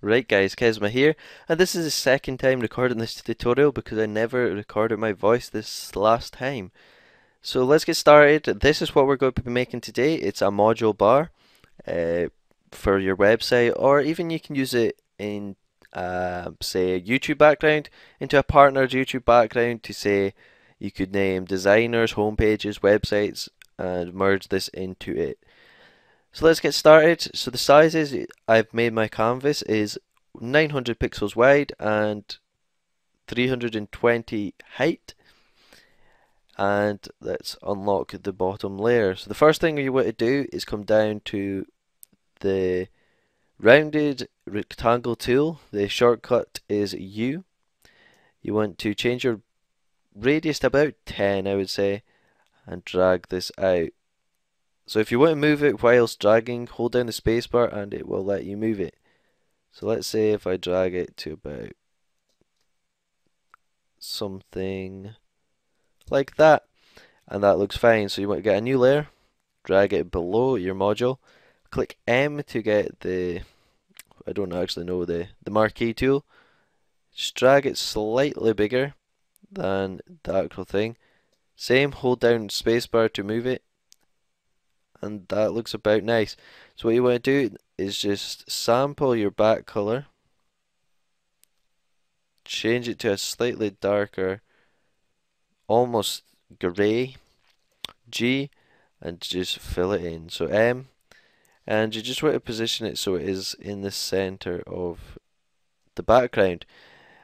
Right guys, KZM here, and this is the second time recording this tutorial because I never recorded my voice this last time. So let's get started. This is what we're going to be making today. It's a module bar uh, for your website, or even you can use it in say a YouTube background, into a partnered YouTube background to say you could name designers, homepages, websites, and merge this into it. So let's get started. So the sizes I've made my canvas is 900 pixels wide and 320 height. And let's unlock the bottom layer. So the first thing you want to do is come down to the rounded rectangle tool. The shortcut is U. You want to change your radius to about 10, I would say, and drag this out. So if you want to move it whilst dragging, hold down the spacebar and it will let you move it. So let's say if I drag it to about something like that, and that looks fine. So you want to get a new layer, drag it below your module, click M to get the, I don't actually know, the marquee tool. Just drag it slightly bigger than the actual thing. Same, hold down spacebar to move it, and that looks about nice. So what you want to do is just sample your back color, change it to a slightly darker, almost grey, G, and just fill it in. So M, and you just want to position it so it is in the center of the background.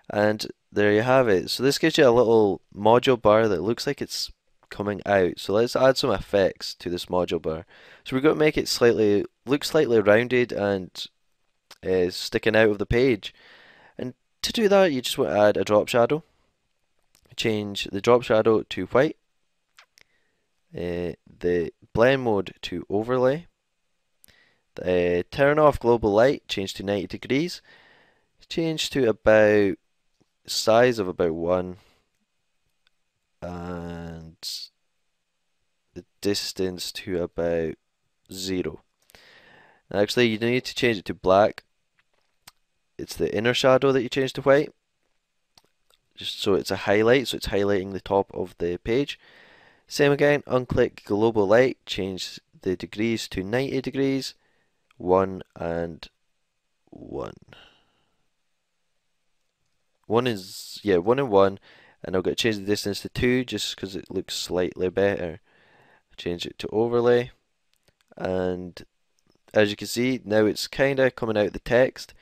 And there you have it. So this gives you a little module bar that looks like it's coming out. So let's add some effects to this module bar. So we're going to make it look slightly rounded and sticking out of the page. And to do that, you just want to add a drop shadow. Change the drop shadow to white, the blend mode to overlay, turn off global light, change to 90 degrees, change to about size of about 1, and the distance to about 0. Actually, you need to change it to black. It's the inner shadow that you change to white, just so it's a highlight, so it's highlighting the top of the page. Same again, unclick global light, change the degrees to 90 degrees, 1 and 1. 1 is, yeah, 1 and 1, and I'm going to change the distance to 2 just because it looks slightly better. Change it to overlay, and as you can see, now it's kind of coming out the text,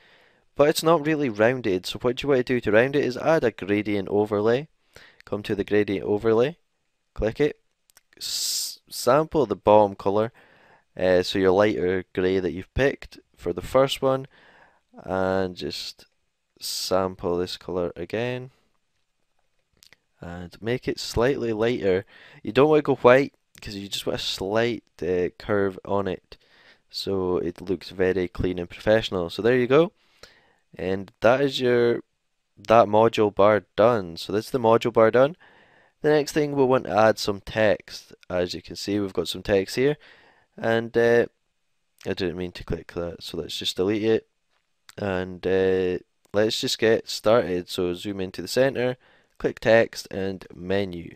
but it's not really rounded. So what you want to do to round it is add a gradient overlay. Come to the gradient overlay, click it, sample the bottom color, so your lighter grey that you've picked for the first one, and just sample this color again and make it slightly lighter. You don't want to go white because you just want a slight curve on it so it looks very clean and professional. So there you go, and that is that module bar done. So that's the module bar done. The next thing, we'll want to add some text. As you can see, we've got some text here, and I didn't mean to click that, so let's just delete it, and let's just get started. So zoom into the center, click text and menu.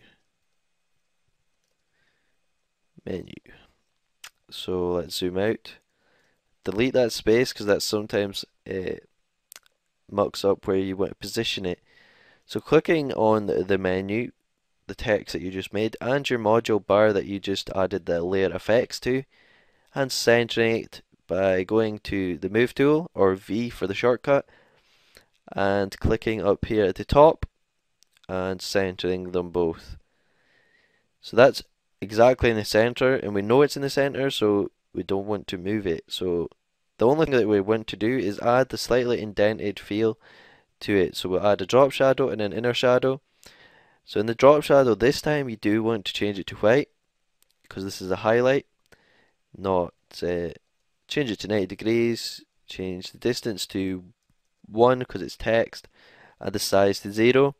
So let's zoom out, delete that space because that sometimes mucks up where you want to position it. So clicking on the menu, the text that you just made, and your module bar that you just added the layer effects to, and centering it by going to the move tool, or V for the shortcut, and clicking up here at the top and centering them both. So that's exactly in the center, and we know it's in the center, so we don't want to move it. So the only thing that we want to do is add the slightly indented feel to it. So we'll add a drop shadow and an inner shadow. So in the drop shadow this time, you do want to change it to white because this is a highlight, not change it to 90 degrees, change the distance to 1 because it's text, add the size to 0,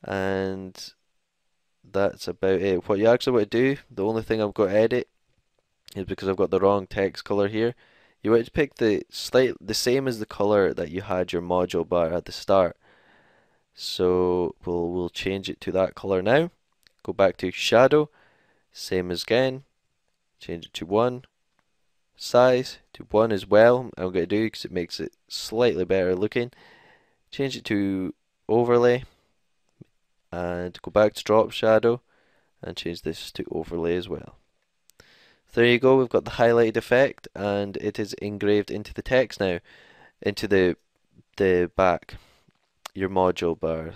and that's about it. What you actually want to do, the only thing I've got to edit is because I've got the wrong text color here. You want to pick the same as the color that you had your module bar at the start. So we'll change it to that color now. Go back to shadow, same as again. Change it to 1. Size to 1 as well. I'm going to do because it makes it slightly better looking. Change it to overlay and go back to drop shadow and change this to overlay as well. There you go, we've got the highlighted effect and it is engraved into the text now, into the back, your module bar.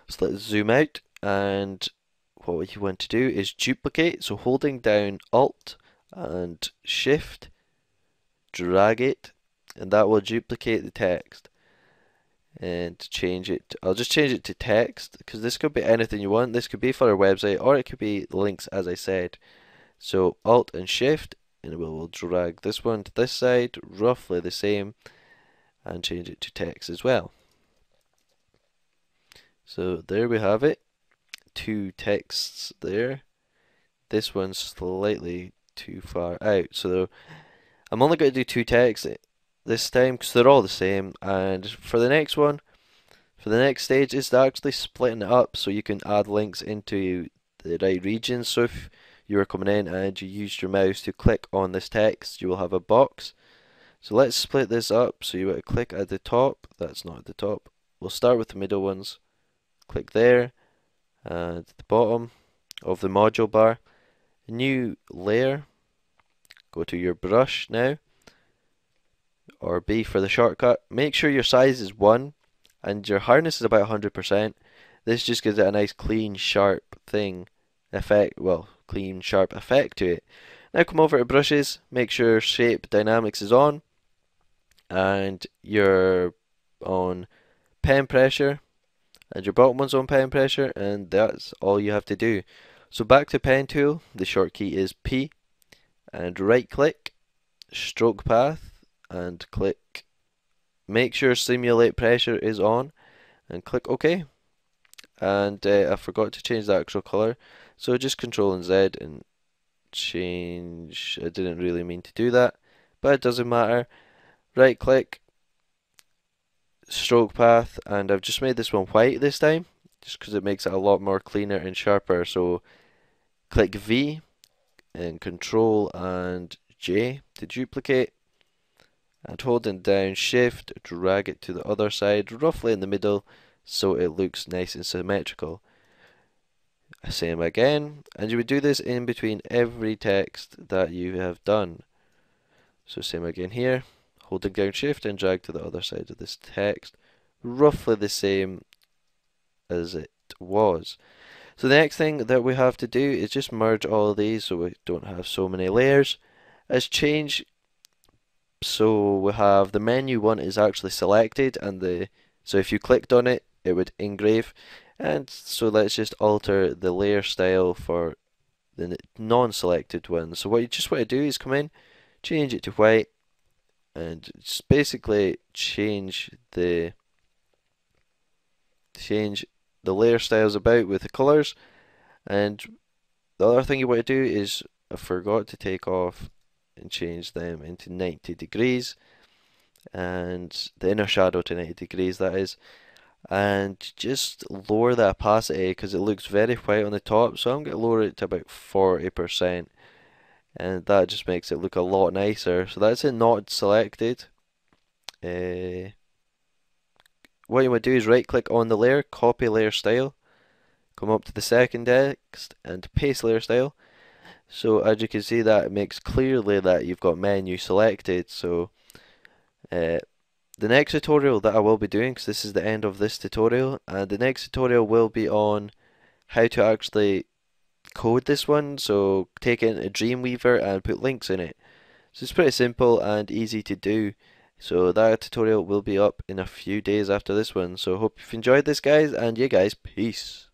So let's zoom out, and what you want to do is duplicate, so holding down Alt and Shift, drag it, and that will duplicate the text. And change it, I'll just change it to text, because this could be anything you want. This could be for a website, or it could be links, as I said. So Alt and Shift, and we'll drag this one to this side, roughly the same, and change it to text as well. So there we have it, 2 texts there. This one's slightly too far out, so I'm only going to do 2 texts this time because they're all the same. And for the next one, for the next stage, is actually splitting it up so you can add links into the right regions. So if you are coming in and you used your mouse to click on this text, you will have a box. So let's split this up. So you want to click at the top, that's not at the top. We'll start with the middle ones. Click there, and at the bottom of the module bar, new layer, go to your brush now, or B for the shortcut. Make sure your size is 1 and your hardness is about 100%. This just gives it a nice clean sharp thing effect, well, clean sharp effect to it. Now come over to brushes, make sure shape dynamics is on, and you're on pen pressure, and your bottom one's on pen pressure, and that's all you have to do. So back to pen tool, the short key is P, and right click, stroke path, and click, make sure simulate pressure is on, and click OK. And I forgot to change the actual color, so just Control and Z and change. I didn't really mean to do that, but it doesn't matter. Right click, stroke path, and I've just made this one white this time, just because it makes it a lot more cleaner and sharper. So click V and Control and J to duplicate, and holding down Shift, drag it to the other side, roughly in the middle, so it looks nice and symmetrical. Same again, and you would do this in between every text that you have done. So same again here, holding down Shift and drag to the other side of this text, roughly the same as it was. So the next thing that we have to do is just merge all of these so we don't have so many layers. As change, so we have the menu one is actually selected, and so if you clicked on it, it would engrave. And so let's just alter the layer style for the non-selected one. So what you just want to do is come in, change it to white, and just basically change the layer styles about with the colors. And the other thing you want to do is, I forgot to take off and change them into 90 degrees, and the inner shadow to 90 degrees, that is, and just lower the opacity because it looks very white on the top, so I'm going to lower it to about 40%, and that just makes it look a lot nicer. So that's it, not selected. What you want to do is right click on the layer, copy layer style, come up to the second text and paste layer style. So as you can see, that it makes clearly that you've got menu selected. So the next tutorial that I will be doing, because this is the end of this tutorial, and the next tutorial will be on how to actually code this one. So take in a Dreamweaver and put links in it. So it's pretty simple and easy to do. So that tutorial will be up in a few days after this one. So hope you've enjoyed this, guys, and yeah guys, peace.